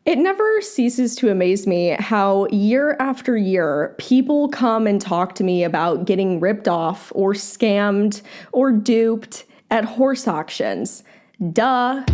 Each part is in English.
It never ceases to amaze me how year after year people come and talk to me about getting ripped off or scammed or duped at horse auctions. Duh.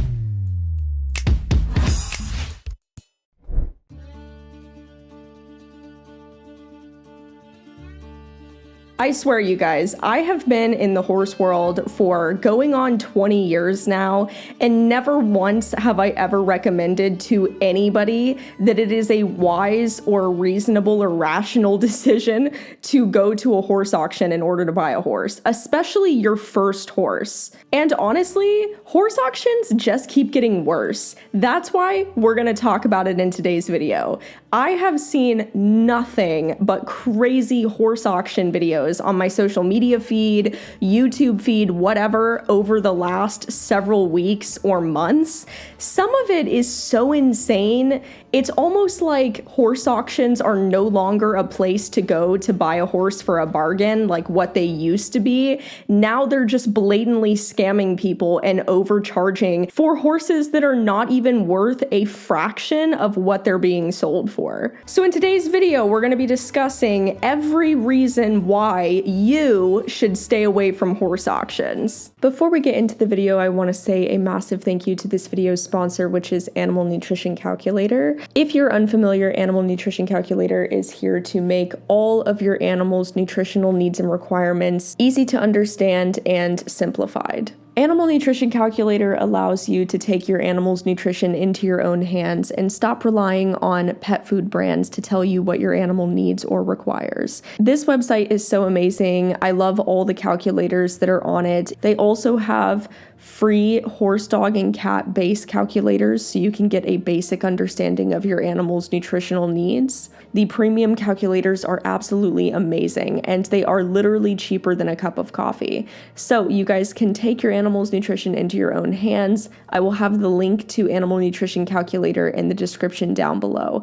I swear, you guys, I have been in the horse world for going on 20 years now, and never once have I ever recommended to anybody that it is a wise or reasonable or rational decision to go to a horse auction in order to buy a horse, especially your first horse. And honestly, horse auctions just keep getting worse. That's why we're going to talk about it in today's video. I have seen nothing but crazy horse auction videos on my social media feed, YouTube feed, whatever, over the last several weeks or months. Some of it is so insane. It's almost like horse auctions are no longer a place to go to buy a horse for a bargain like what they used to be. Now they're just blatantly scamming people and overcharging for horses that are not even worth a fraction of what they're being sold for. So in today's video, we're going to be discussing every reason why you should stay away from horse auctions. Before we get into the video, I want to say a massive thank you to this video's sponsor, which is Animal Nutrition Calculator. If you're unfamiliar, Animal Nutrition Calculator is here to make all of your animal's nutritional needs and requirements easy to understand and simplified. Animal Nutrition Calculator allows you to take your animal's nutrition into your own hands and stop relying on pet food brands to tell you what your animal needs or requires. This website is so amazing. I love all the calculators that are on it. They also have free horse, dog, and cat base calculators so you can get a basic understanding of your animal's nutritional needs. The premium calculators are absolutely amazing, and they are literally cheaper than a cup of coffee. So you guys can take your animal's nutrition into your own hands. I will have the link to Animal Nutrition Calculator in the description down below.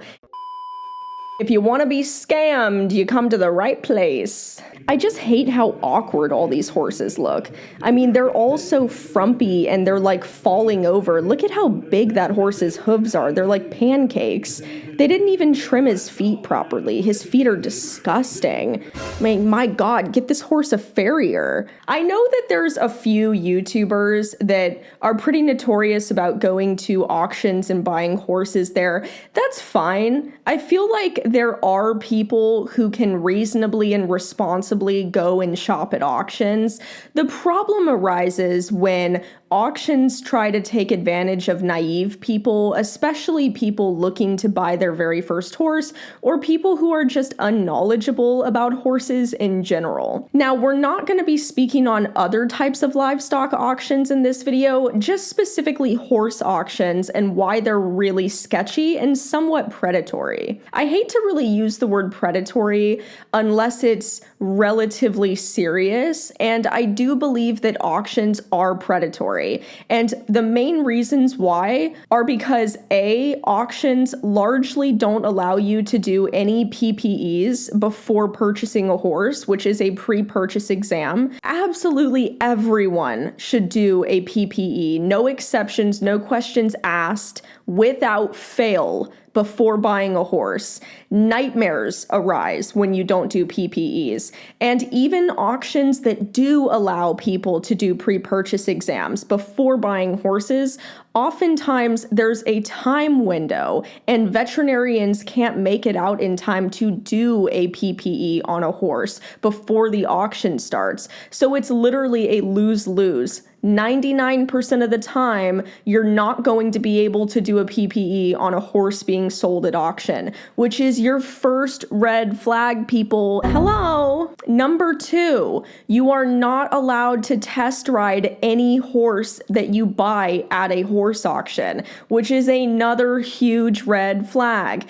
If you want to be scammed, you come to the right place. I just hate how awkward all these horses look. I mean, they're all so frumpy and they're like falling over. Look at how big that horse's hooves are. They're like pancakes. They didn't even trim his feet properly. His feet are disgusting. I mean, my God, get this horse a farrier. I know that there's a few YouTubers that are pretty notorious about going to auctions and buying horses there. That's fine. I feel like there are people who can reasonably and responsibly go and shop at auctions. The problem arises when auctions try to take advantage of naive people, especially people looking to buy their very first horse, or people who are just unknowledgeable about horses in general. Now, we're not going to be speaking on other types of livestock auctions in this video, just specifically horse auctions and why they're really sketchy and somewhat predatory. I hate to really use the word predatory unless it's relatively serious, and I do believe that auctions are predatory. And the main reasons why are because A, auctions largely don't allow you to do any PPEs before purchasing a horse, which is a pre-purchase exam. Absolutely everyone should do a PPE, no exceptions, no questions asked, without fail, before buying a horse. Nightmares arise when you don't do PPEs. And even auctions that do allow people to do pre-purchase exams before buying horses, oftentimes there's a time window and veterinarians can't make it out in time to do a PPE on a horse before the auction starts. So it's literally a lose-lose. 99% of the time, you're not going to be able to do a PPE on a horse being sold at auction, which is your first red flag, people. Hello. Number 2, you are not allowed to test ride any horse that you buy at a horse auction, which is another huge red flag.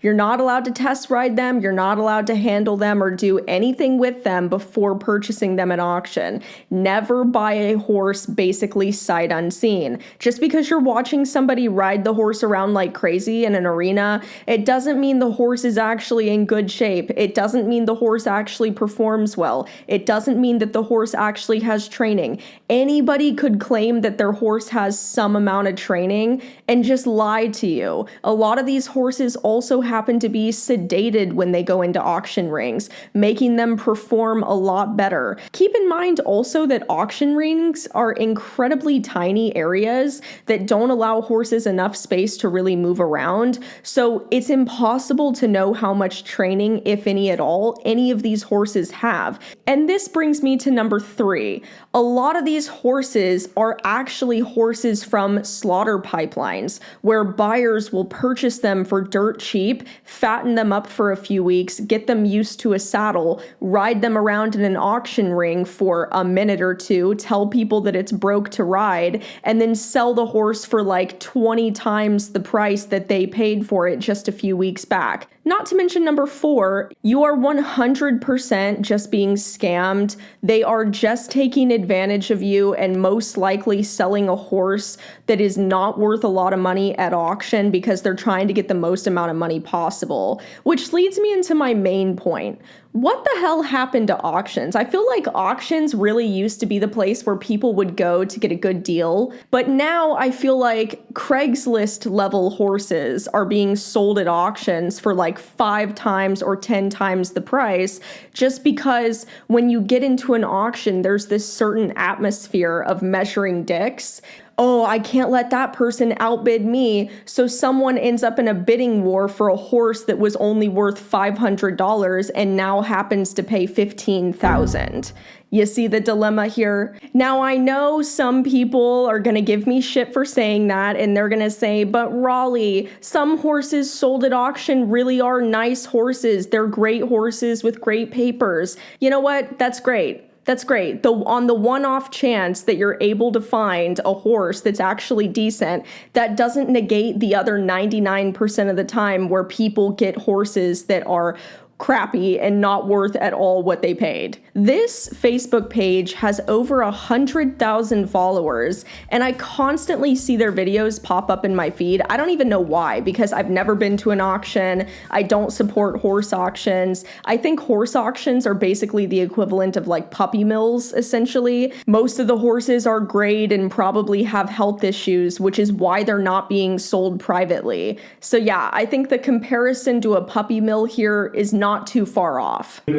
You're not allowed to test ride them. You're not allowed to handle them or do anything with them before purchasing them at auction. Never buy a horse basically sight unseen. Just because you're watching somebody ride the horse around like crazy in an arena, it doesn't mean the horse is actually in good shape. It doesn't mean the horse actually performs well. It doesn't mean that the horse actually has training. Anybody could claim that their horse has some amount of training and just lie to you. A lot of these horses also happen to be sedated when they go into auction rings, making them perform a lot better. Keep in mind also that auction rings are incredibly tiny areas that don't allow horses enough space to really move around. So it's impossible to know how much training, if any at all, any of these horses have. And this brings me to number 3. A lot of these horses are actually horses from slaughter pipelines, where buyers will purchase them for dirt cheap, fatten them up for a few weeks, get them used to a saddle, ride them around in an auction ring for a minute or two, tell people that it's broke to ride, and then sell the horse for like 20 times the price that they paid for it just a few weeks back. Not to mention number 4, you are 100% just being scammed. They are just taking advantage of you and most likely selling a horse that is not worth a lot of money at auction because they're trying to get the most amount of money possible. Which leads me into my main point. What the hell happened to auctions? I feel like auctions really used to be the place where people would go to get a good deal, but now I feel like Craigslist level horses are being sold at auctions for like 5 times or 10 times the price, just because when you get into an auction, there's this certain atmosphere of measuring dicks. Oh, I can't let that person outbid me. So someone ends up in a bidding war for a horse that was only worth $500 and now happens to pay $15,000. You see the dilemma here? Now, I know some people are going to give me shit for saying that, and they're going to say, but Raleigh, some horses sold at auction really are nice horses. They're great horses with great papers. You know what? That's great. That's great. On the one-off chance that you're able to find a horse that's actually decent, that doesn't negate the other 99% of the time where people get horses that are crappy and not worth at all what they paid. This Facebook page has over 100,000 followers, and I constantly see their videos pop up in my feed. I don't even know why, because I've never been to an auction. I don't support horse auctions. I think horse auctions are basically the equivalent of like puppy mills, essentially. Most of the horses are grayed and probably have health issues, which is why they're not being sold privately. So yeah, I think the comparison to a puppy mill here is not too far off. I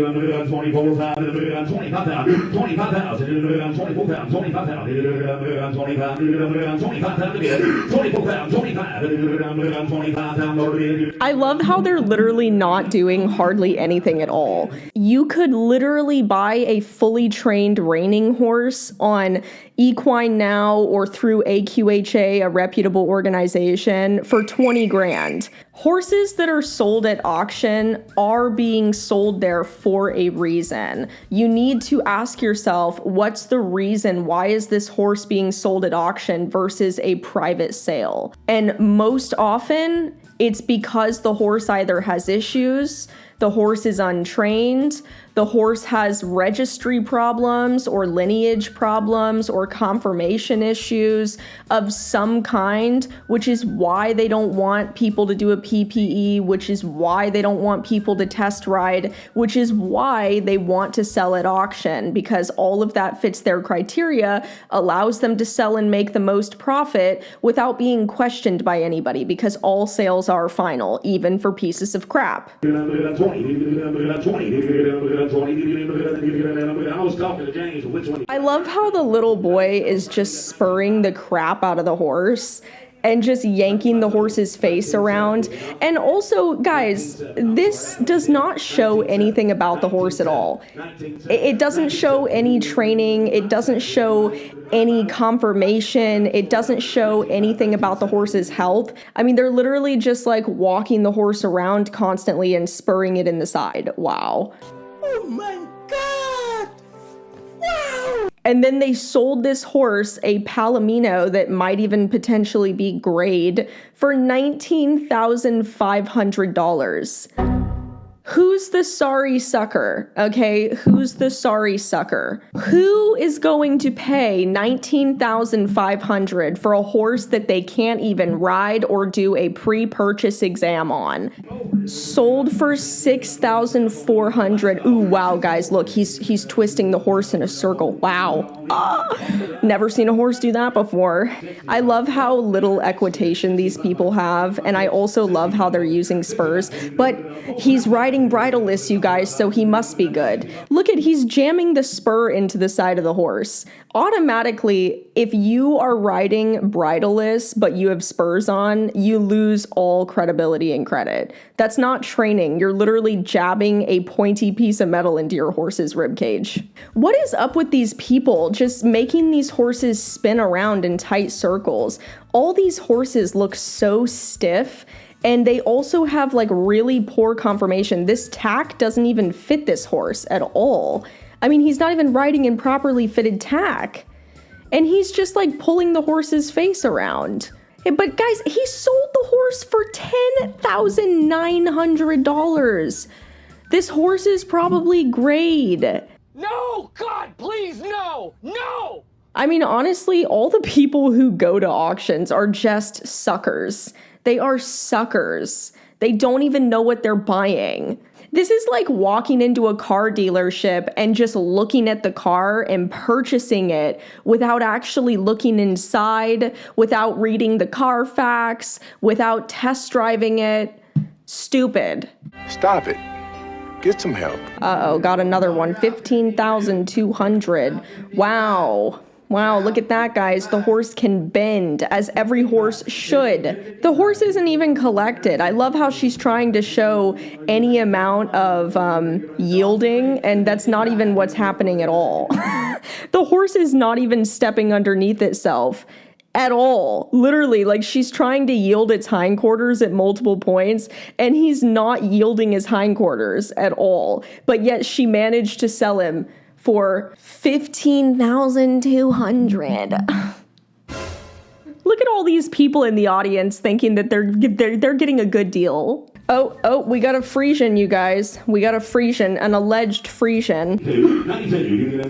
love how they're literally not doing hardly anything at all. You could literally buy a fully trained reining horse on Equine Now or through AQHA, a reputable organization, for 20 grand. Horses that are sold at auction are being sold there for a reason. You need to ask yourself, what's the reason? Why is this horse being sold at auction versus a private sale? And most often, it's because the horse either has issues, the horse is untrained, the horse has registry problems or lineage problems or conformation issues of some kind, which is why they don't want people to do a PPE, which is why they don't want people to test ride, which is why they want to sell at auction, because all of that fits their criteria, allows them to sell and make the most profit without being questioned by anybody, because all sales are final, even for pieces of crap. I love how the little boy is just spurring the crap out of the horse and just yanking the horse's face around. And also, guys, this does not show anything about the horse at all. It doesn't show any training. It doesn't show any confirmation. It doesn't show anything about the horse's health. I mean, they're literally just like walking the horse around constantly and spurring it in the side. Wow. Oh my God! Wow! And then they sold this horse, a Palomino that might even potentially be grade, for $19,500. Who's the sorry sucker? Okay, who's the sorry sucker? Who is going to pay $19,500 for a horse that they can't even ride or do a pre-purchase exam on? Sold for $6,400. Ooh, wow, guys, look, he's twisting the horse in a circle. Wow. Never seen a horse do that before. I love how little equitation these people have, and I also love how they're using spurs, but he's riding bridleless, you guys, so he must be good. Look at, he's jamming the spur into the side of the horse. Automatically, if you are riding bridleless but you have spurs on, you lose all credibility and credit. That's not training. You're literally jabbing a pointy piece of metal into your horse's ribcage. What is up with these people just making these horses spin around in tight circles? All these horses look so stiff, and they also have like really poor conformation. This tack doesn't even fit this horse at all. I mean, he's not even riding in properly fitted tack. And he's just like pulling the horse's face around. But guys, he sold the horse for $10,900. This horse is probably grade. No, God, please, no, no! I mean, honestly, all the people who go to auctions are just suckers. They are suckers. They don't even know what they're buying. This is like walking into a car dealership and just looking at the car and purchasing it without actually looking inside, without reading the Carfax, without test driving it. Stupid. Stop it. Get some help. Uh-oh, got another one. $15,200. Wow. Wow, look at that, guys. The horse can bend, as every horse should. The horse isn't even collected. I love how she's trying to show any amount of yielding, and that's not even what's happening at all. The horse is not even stepping underneath itself at all. Literally, like, she's trying to yield its hindquarters at multiple points, and he's not yielding his hindquarters at all. But yet she managed to sell him for $15,200. Look at all these people in the audience thinking that they're getting a good deal. Oh, we got a Frisian, you guys. We got a Frisian, an alleged Frisian. 92.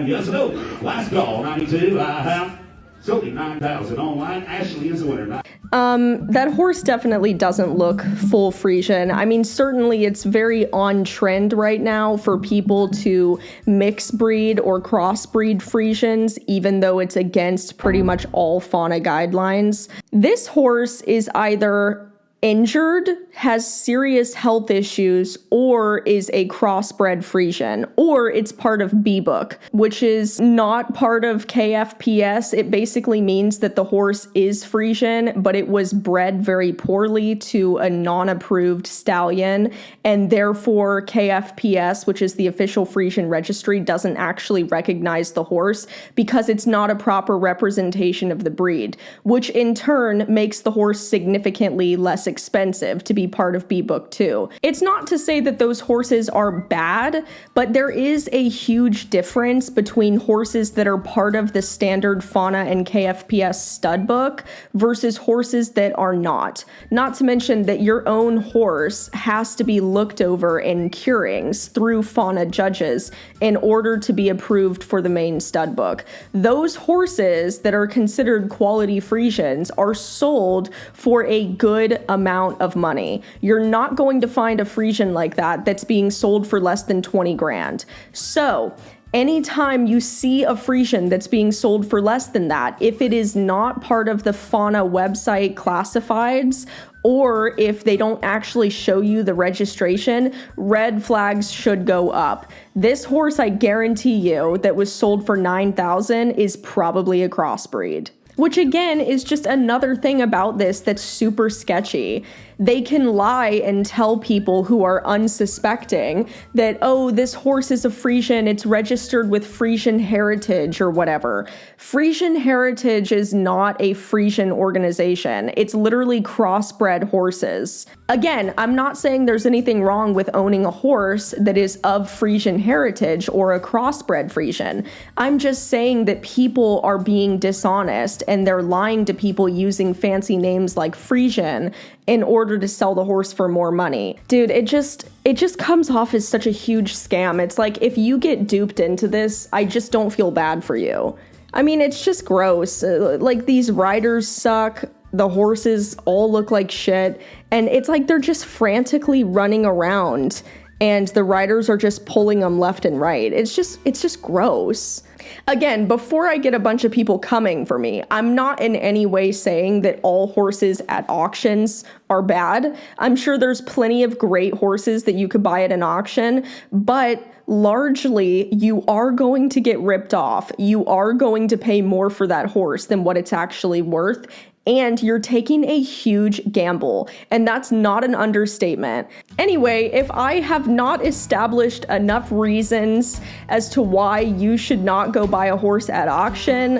Yes, no. Last call, 92. I have sold 9,000 online. Ashley is the winner. That horse definitely doesn't look full Frisian. I mean, certainly it's very on trend right now for people to mix breed or crossbreed Frisians, even though it's against pretty much all fauna guidelines. This horse is either injured, has serious health issues, or is a crossbred Frisian, or it's part of B-Book, which is not part of KFPS. It basically means that the horse is Frisian, but it was bred very poorly to a non-approved stallion, and therefore KFPS, which is the official Frisian registry, doesn't actually recognize the horse because it's not a proper representation of the breed, which in turn makes the horse significantly less expensive to be part of B-Book too. It's not to say that those horses are bad, but there is a huge difference between horses that are part of the standard fauna and KFPS stud book versus horses that are not. Not to mention that your own horse has to be looked over in curings through fauna judges in order to be approved for the main stud book. Those horses that are considered quality Frisians are sold for a good amount of money. You're not going to find a Frisian like that that's being sold for less than 20 grand. So anytime you see a Frisian that's being sold for less than that, if it is not part of the fauna website classifieds, or if they don't actually show you the registration, red flags should go up. This horse, I guarantee you, that was sold for $9,000 is probably a crossbreed. which again is just another thing about this that's super sketchy. They can lie and tell people who are unsuspecting that, oh, this horse is a Frisian, it's registered with Frisian Heritage or whatever. Frisian Heritage is not a Frisian organization. It's literally crossbred horses. Again, I'm not saying there's anything wrong with owning a horse that is of Frisian heritage or a crossbred Frisian. I'm just saying that people are being dishonest and they're lying to people using fancy names like Frisian in order to sell the horse for more money. Dude, it just comes off as such a huge scam. It's like, if you get duped into this, I just don't feel bad for you. I mean, it's just gross. Like, these riders suck. The horses all look like shit. And it's like they're just frantically running around and the riders are just pulling them left and right. It's just gross. Again, before I get a bunch of people coming for me, I'm not in any way saying that all horses at auctions are bad. I'm sure there's plenty of great horses that you could buy at an auction, but largely you are going to get ripped off. You are going to pay more for that horse than what it's actually worth. And you're taking a huge gamble, and that's not an understatement. Anyway, if I have not established enough reasons as to why you should not go buy a horse at auction,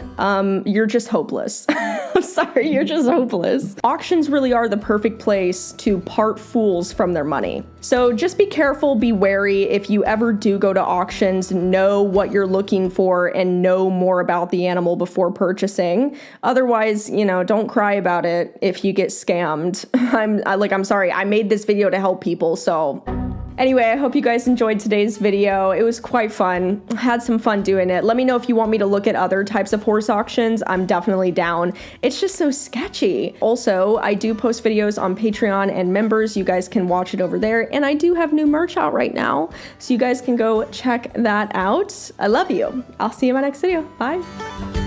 you're just hopeless. I'm sorry, you're just hopeless. Auctions really are the perfect place to part fools from their money. So just be careful, be wary. If you ever do go to auctions, know what you're looking for and know more about the animal before purchasing. Otherwise, don't cry about it if you get scammed. I'm sorry, I made this video to help people, so. Anyway, I hope you guys enjoyed today's video. It was quite fun. I had some fun doing it. Let me know if you want me to look at other types of horse auctions. I'm definitely down. It's just so sketchy. Also, I do post videos on Patreon and members. You guys can watch it over there. And I do have new merch out right now, so you guys can go check that out. I love you. I'll see you in my next video. Bye.